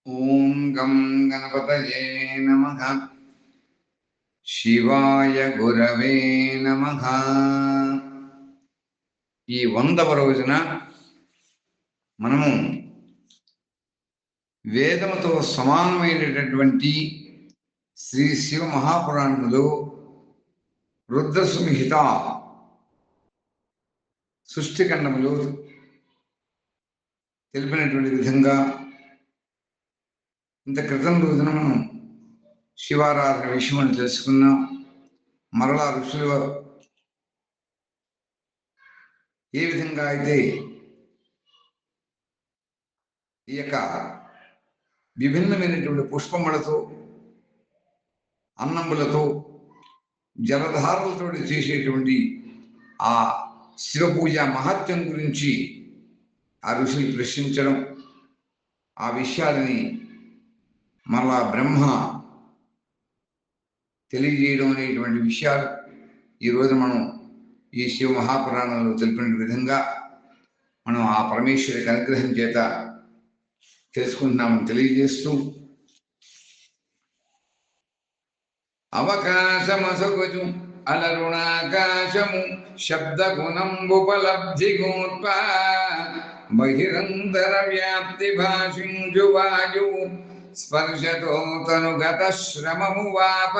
ఓం గం గణపతయే నమః. శివాయ గురవే నమః. ఈ 100వ రోజున మనము వేదముతో సమానమైనటువంటి శ్రీ శివ మహాపురాణంలో రుద్ర సంహిత సృష్టిఖండములో తెలిపినటువంటి విధంగా ఇంత క్రితం రోజున మనం శివారాధన విషయం తెలుసుకున్నాం. మరలా ఋషులు ఏ విధంగా అయితే ఈ యొక్క విభిన్నమైనటువంటి పుష్పములతో, అన్నములతో, జలధారలతో చేసేటువంటి ఆ శివ పూజ మహత్యం గురించి ఆ ఋషులు ప్రశ్నించడం, ఆ విషయాలని మరలా బ్రహ్మ తెలియజేయడం అనేటువంటి విషయాలు ఈరోజు మనం ఈ శివ మహాపురాణంలో తెలిపిన విధంగా మనం ఆ పరమేశ్వరికి అనుగ్రహం చేత తెలుసుకుంటున్నామని తెలియజేస్తూ, అవకాశమసగుచు అలరుణాకాశము శబ్దగుణంబుపలబ్ధి గోత్ప బహిరంతర వ్యాప్తి భాషించు వాయువు స్పర్శతో తనుగత శ్రమము వాప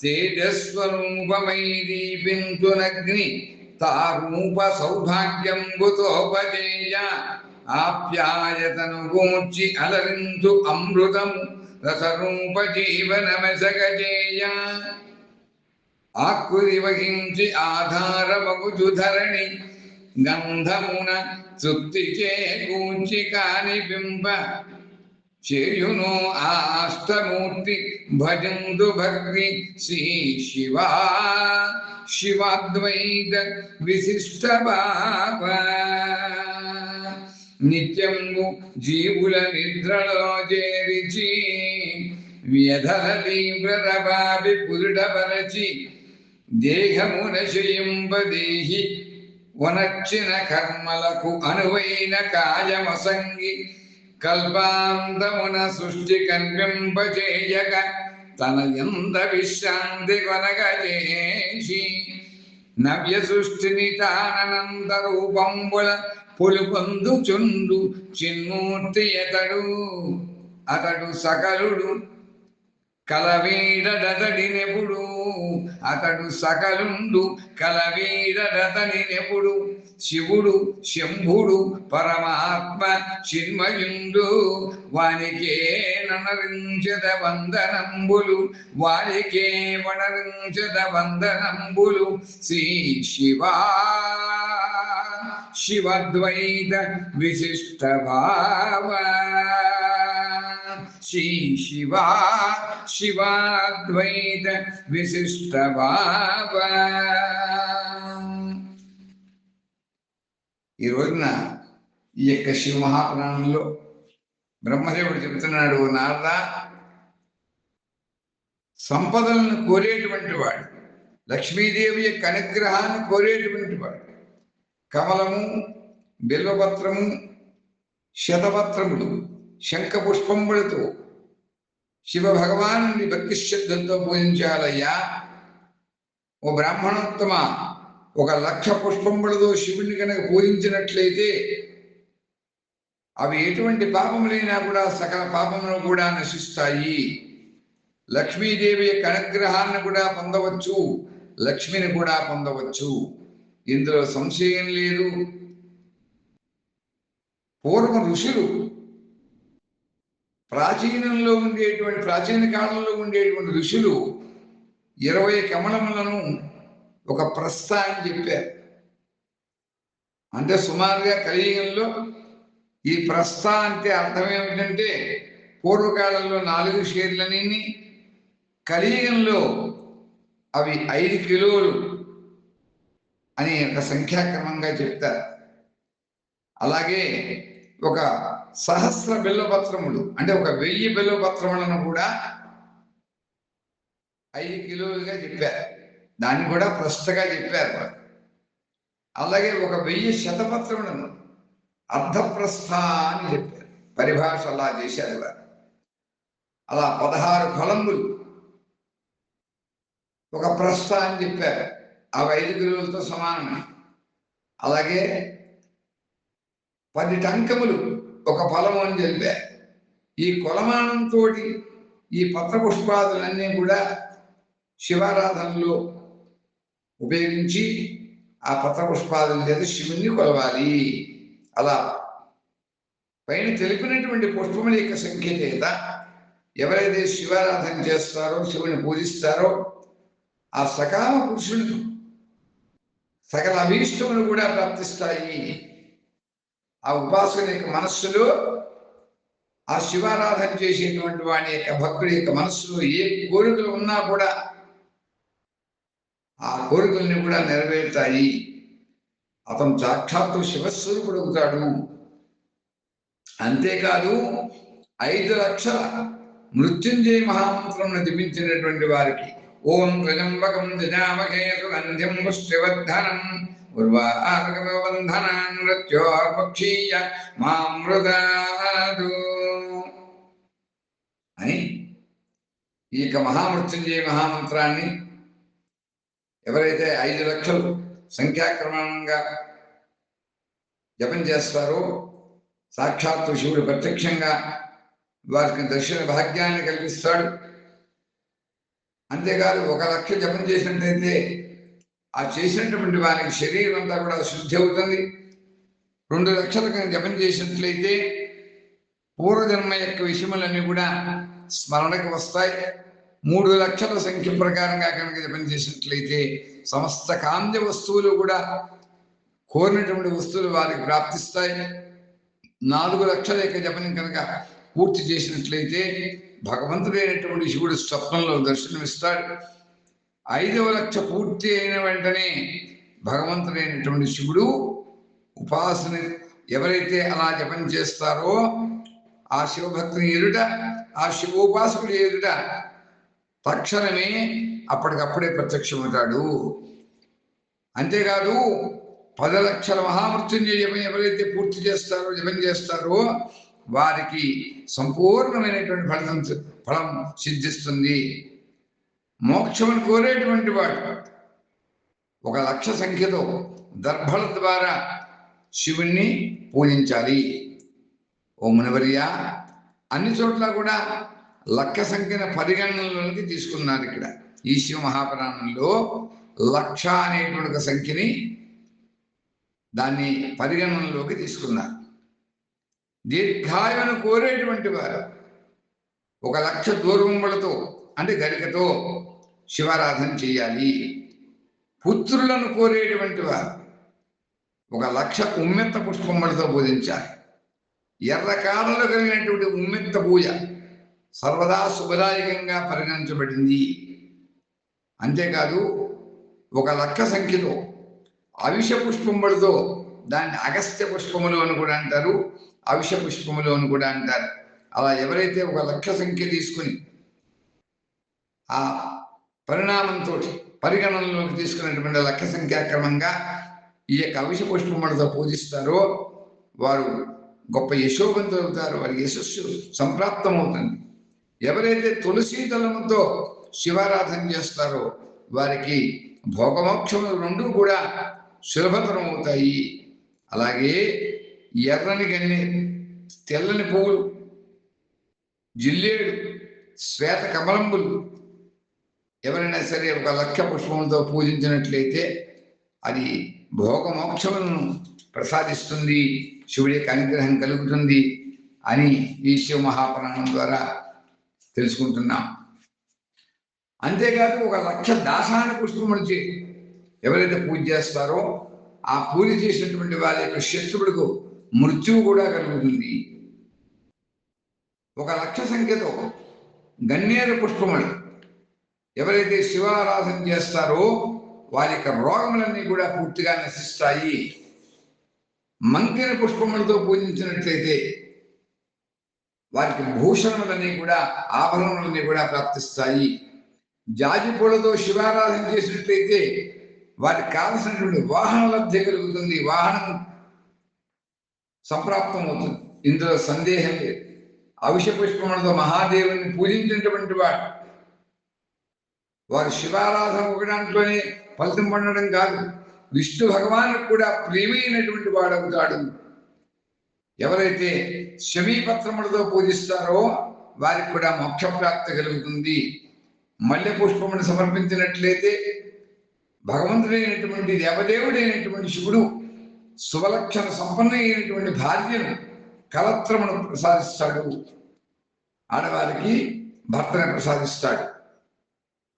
తేజస్వరూపమై దీపించునగ్ని తారూప సౌభాగ్యంబుతోపజేయ ఆప్యాయతను గూర్చి అలరించు అమృతము రసరూప జీవనమసగజేయ ఆకృతి వహించి ఆధారమగుచు ధరణి గంధమున తృప్తి చేకూర్చి కానిపింప చేయును ఆష్టమూర్తి భజందు భక్తి శ్రీ శివా శివాద్వైత విశిష్ట భావ నిత్యంబు జీవుల నిద్రలో చేరిచి వ్యధల తీవ్రత బాబి పురుడపరచి దేహమున శయింపదేహి వనర్చిన కర్మలకు అనువైన కాయమసంగి కల్పాంతమున సృష్టి కన్వింపచేయక తన యంద విశ్రాంతి కొనగజేసి నవ్య సృష్టిని తానంద రూపంబుల పొలుపొందుచుండు చిన్మూర్తి అతడు సకలుడు కలవీడదడినెప్పుడు అతడు సకలుండు కలవీడదనినెప్పుడు శివుడు శంభుడు పరమాత్మ చిన్మయుండు వానికే ననరించద వందనంబులు వానికే వనరించద వందనంబులు శ్రీ శివా శివద్వైత విశిష్ట భావ శ్రీ శివా శివాద్వైత విశిష్ట భావ. ఈ రోజున ఈ యొక్క శివ మహాపురాణంలో బ్రహ్మదేవుడు చెబుతున్నాడు, నారద, సంపదలను కోరేటువంటి వాడు, లక్ష్మీదేవి యొక్క అనుగ్రహాన్ని కోరేటువంటి వాడు కమలము, బిల్వపత్రము, శతపత్రములు, శంఖ పుష్పములతో శివ భగవాను భక్తి శ్రద్ధలతో పూజించాలయ్యా. ఓ బ్రాహ్మణోత్తమ, 1,00,000 పుష్పములతో శివుని కనుక పూజించినట్లయితే అవి ఎటువంటి పాపములైనా కూడా సకల పాపములను కూడా నశిస్తాయి. లక్ష్మీదేవి యొక్క అనుగ్రహాన్ని కూడా పొందవచ్చు, లక్ష్మిని కూడా పొందవచ్చు, ఇందులో సంశయం లేదు. పూర్వ ఋషులు ప్రాచీన కాలంలో ఉండేటువంటి ఋషులు 20 కమలములను ఒక ప్రస్థ అని చెప్పారు. అంటే సుమారుగా కలియుగంలో ఈ ప్రస్థ అంటే అర్థం ఏమిటంటే, పూర్వకాలంలో 4 షేర్లని, కలియుగంలో అవి 5 కిలోలు అని ఒక సంఖ్యాక్రమంగా చెప్తారు. అలాగే ఒక 1000 బిల్వపత్రములు అంటే 1000 బిల్వపత్రములను కూడా 5 కిలోలుగా చెప్పారు. దాన్ని కూడా ప్రస్తుతగా చెప్పారు. అలాగే 1000 శతపత్రములను అర్ధప్రస్థ అని చెప్పారు. పరిభాష అలా చేశారు వారు. అలా 16 ఫలంబులు ఒక ప్రస్థ అని చెప్పారు. ఆ 5 కిలోలతో సమానమే. అలాగే 10 టంకములు ఒక ఫలము అని తెలిపారు. ఈ కొలమానంతో ఈ పత్రపుష్పాదులన్నీ కూడా శివారాధనలో ఉపయోగించి ఆ పత్రపుష్పాదుల చేత శివుణ్ణి కొలవాలి. అలా పైన తెలిపినటువంటి పుష్పముల యొక్క సంఖ్య చేత ఎవరైతే శివారాధన చేస్తారో, శివుని పూజిస్తారో, ఆ సకామ పురుషునికి సకల అభీష్టములు కూడా ప్రాప్తిస్తాయి. ఆ ఉపాసన యొక్క మనస్సులో, ఆ శివారాధన చేసేటువంటి వాడి యొక్క భక్తుడి యొక్క మనస్సులో ఏ కోరికలు ఉన్నా కూడా ఆ కోరికల్ని కూడా నెరవేరుతాయి. అతను సాక్షాత్తు శివస్వరూపుడు అవుతాడు. అంతేకాదు 5 లక్షల మృత్యుంజయ మహామంత్రం జపించినటువంటి వారికి ఓం త్రయంబకం జజామహే సుగంధిం పుష్టివర్ధనం ఉర్వారుకబంధనాన్ మృత్యోర్ముక్షీయ మామృదాదు అని ఈ యొక్క మహామృత్యుంజయ మహామంత్రాన్ని ఎవరైతే 5 లక్షలు సంఖ్యాక్రమంగా జపం చేస్తారో సాక్షాత్తు శివుడు ప్రత్యక్షంగా వారికి దర్శన భాగ్యాన్ని కల్పిస్తాడు. అంతేకాదు 1 లక్ష జపం చేసినట్లయితే ఆ చేసినటువంటి వారికి శరీరం అంతా కూడా శుద్ధి అవుతుంది. 2 లక్షలకు జపం చేసినట్లయితే పూర్వజన్మ యొక్క విషయములన్నీ కూడా స్మరణకు వస్తాయి. 3 లక్షల సంఖ్య ప్రకారంగా కనుక జపం చేసినట్లయితే సమస్త కామ్య వస్తువులు కూడా కోరినటువంటి వస్తువులు వారికి ప్రాప్తిస్తాయి. 4 లక్షల యొక్క జపం కనుక పూర్తి చేసినట్లయితే భగవంతుడైనటువంటి శివుడు స్వప్నంలో దర్శనమిస్తాడు. 5వ లక్ష పూర్తి అయిన వెంటనే భగవంతుడైనటువంటి శివుడు ఉపాసన ఎవరైతే అలా జపం చేస్తారో ఆ శివభక్తుని ఎదుట, ఆ శివోపాసకుడి ఎదుట తక్షణమే అప్పటికప్పుడే ప్రత్యక్షమవుతాడు. అంతేకాదు 10 లక్షల మహామృత్యుంజయ జపం ఎవరైతే పూర్తి చేస్తారో, జపం చేస్తారో వారికి సంపూర్ణమైనటువంటి ఫలం సిద్ధిస్తుంది. మోక్షమును కోరేటువంటి వాడు 1 లక్ష సంఖ్యతో దర్భల ద్వారా శివుణ్ణి పూజించాలి. ఓ మునివర్య, అన్ని చోట్ల కూడా లక్ష సంఖ్యను పరిగణనలోకి తీసుకున్నారు. ఇక్కడ ఈ శివ మహాపురాణంలో 1,00,000 అనేటువంటి సంఖ్యని దాన్ని పరిగణనలోకి తీసుకున్నారు. దీర్ఘాయువును కోరేటువంటి వారు 1 లక్ష దూర్వంబులతో అంటే గరికతో శివారాధన చేయాలి. పుత్రులను కోరేటువంటి వారు 1 లక్ష ఉమ్మెత్త పుష్పములతో పూజించాలి. ఎర్ర కాడలు కలిగినటువంటి ఉమ్మెత్త పూజ సర్వదా శుభదాయకంగా పరిగణించబడింది. అంతేకాదు 1 లక్ష సంఖ్యతో అవిష పుష్పములతో, దాన్ని అగస్త్య పుష్పములు అని కూడా అంటారు, అవిష పుష్పములు అని కూడా అంటారు. అలా ఎవరైతే 1 లక్ష సంఖ్య తీసుకుని ఆ పరిణామంతో పరిగణనలోకి తీసుకున్నటువంటి లక్ష సంఖ్యాక్రమంగా ఈ యొక్క అవిష పుష్పములతో పూజిస్తారో వారు గొప్ప యశోవంతులు అవుతారు. వారి యశస్సు సంప్రాప్తమవుతుంది. ఎవరైతే తులసీ దళముతో శివారాధన చేస్తారో వారికి భోగమోక్షములు 2 కూడా సులభతరం అవుతాయి. అలాగే ఎర్రని గన్ని, తెల్లని పువ్వులు, జిల్లేడు, శ్వేత కమలంబులు ఎవరైనా సరే 1 లక్ష పుష్పములతో పూజించినట్లయితే అది భోగమోక్షములను ప్రసాదిస్తుంది, శివుడి యొక్క అనుగ్రహం కలుగుతుంది అని ఈ శివ మహాపురాణం ద్వారా తెలుసుకుంటున్నాం. అంతేకాదు 1 లక్ష దాసాన పుష్పములు ఎవరైతే పూజ చేస్తారో ఆ పూజ చేసినటువంటి వారి యొక్క శత్రువులకు మృత్యువు కూడా కలుగుతుంది. 1 లక్ష సంఖ్యతో గన్నేరు పుష్పములు ఎవరైతే శివారాధన చేస్తారో వారి యొక్క రోగములన్నీ కూడా పూర్తిగా నశిస్తాయి. మంకిన పుష్పములతో పూజించినట్లయితే వారికి భూషణములన్నీ కూడా, ఆభరణములన్నీ కూడా ప్రాప్తిస్తాయి. జాజి పూలతో శివారాధన చేసినట్లయితే వారికి కావలసినటువంటి వాహన లబ్ధి కలుగుతుంది, వాహనం సంప్రాప్తం అవుతుంది. ఇందులో సందేహం లేదు. అవిష పుష్పములతో మహాదేవుని పూజించినటువంటి వాడు. వారు శివారాధన ఒక దాంట్లోనే ఫలితం పొందడం కాదు, విష్ణు భగవానుకు కూడా ప్రియమైనటువంటి వాడవుతాడు. ఎవరైతే శమీపత్రములతో పూజిస్తారో వారికి కూడా మోక్షప్రాప్తి కలుగుతుంది. మల్లె పుష్పమును సమర్పించినట్లయితే భగవంతుడైనటువంటి దేవదేవుడైనటువంటి శివుడు శుభలక్షణ సంపన్న అయినటువంటి భార్యను కలత్రమును ప్రసాదిస్తాడు. ఆడవారికి భర్తను ప్రసాదిస్తాడు.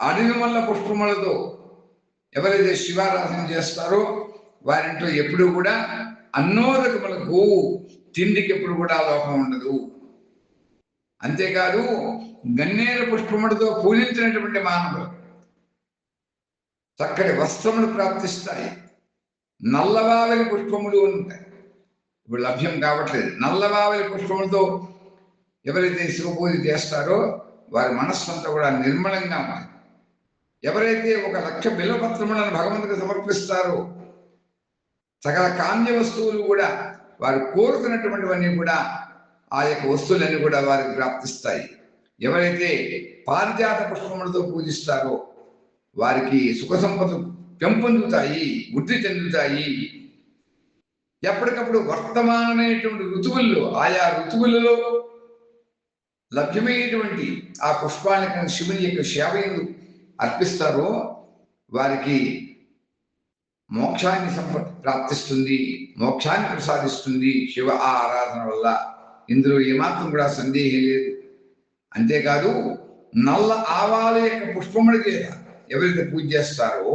అడవి మల్ల పుష్పములతో ఎవరైతే శివారాధన చేస్తారో వారింట్లో ఎప్పుడు కూడా అన్నోదకములకు తిండికి ఎప్పుడు కూడా లోపం ఉండదు. అంతేకాదు గన్నేరు పుష్పములతో పూజించినటువంటి మానవులు చక్కటి వస్త్రములు ప్రాప్తిస్తాయి. నల్లవావలి పుష్పములు ఉంటాయి, ఇప్పుడు లభ్యం కావట్లేదు. నల్లవావలి పుష్పములతో ఎవరైతే శివ పూజ చేస్తారో వారి మనస్సు అంతా కూడా నిర్మలంగా ఉంది. ఎవరైతే 1,00,000 బిల్వపత్రములను భగవంతుడికి సమర్పిస్తారో సకల కామ్య వస్తువులు కూడా వారు కోరుకున్నటువంటివన్నీ కూడా ఆ యొక్క వస్తువులన్నీ కూడా వారికి ప్రాప్తిస్తాయి. ఎవరైతే పారిజాత పుష్పములతో పూజిస్తారో వారికి సుఖ సంపదలు పెంపొందుతాయి, వృద్ధి చెందుతాయి. ఎప్పటికప్పుడు వర్తమానమైనటువంటి ఋతువుల్లో ఆయా ఋతువులలో లభ్యమైనటువంటి ఆ పుష్పానికి శివుని యొక్క సేవను అర్పిస్తారో వారికి మోక్షాన్ని ప్రాప్తిస్తుంది, మోక్షాన్ని ప్రసాదిస్తుంది శివ ఆరాధన వల్ల. ఇందులో ఏమాత్రం కూడా సందేహం లేదు. అంతేకాదు నల్ల ఆవాల యొక్క పుష్పముల చేత ఎవరైతే పూజ చేస్తారో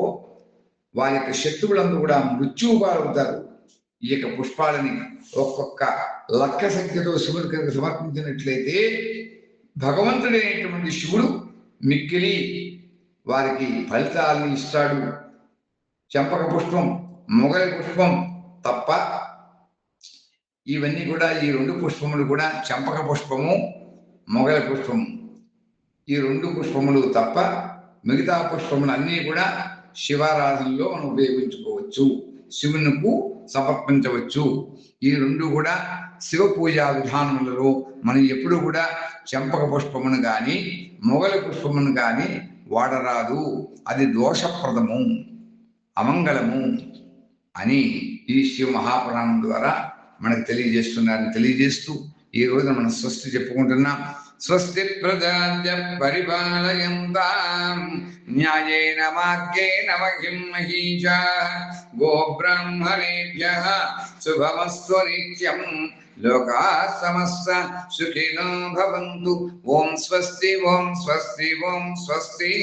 వారి యొక్క శత్రువులందరూ కూడా మృత్యువు పాలవుతారు. ఈ యొక్క పుష్పాలని ఒక్కొక్క లక్ష సంఖ్యతో శివుడికి సమర్పించినట్లయితే భగవంతుడైనటువంటి శివుడు మిక్కిలి వారికి ఫలితాలను ఇస్తాడు. చంపక పుష్పం, మొగలి పుష్పం తప్ప ఇవన్నీ కూడా ఈ 2 పుష్పములు కూడా చంపక పుష్పము, మొగలి పుష్పము, ఈ 2 పుష్పములు తప్ప మిగతా పుష్పములు అన్నీ కూడా శివారాధనలో మనం ఉపయోగించుకోవచ్చు, శివునికి సమర్పించవచ్చు. ఈ 2 కూడా శివ పూజా విధానములలో మనం ఎప్పుడు కూడా చంపక పుష్పమును కానీ మొగలి పుష్పమును కానీ వాడరాదు. అది దోషప్రదము, అమంగళము అని ఈ శివ మహాపురాణం ద్వారా మనకు తెలియజేస్తున్నారని తెలియజేస్తూ ఈ రోజు మనం స్వస్తి చెప్పుకుంటున్నాం. స్వస్తి ప్రజాభ్య పరిపాలయంతాం న్యాయేన మార్గేణ మహిం మహీషాః గోబ్రాహ్మణేభ్యః శుభమస్తు నిత్యం లోకాః సమస్త సుఖినో భవంతు. ఓం స్వస్తి, ఓం స్వస్తి, ఓం స్వస్తి.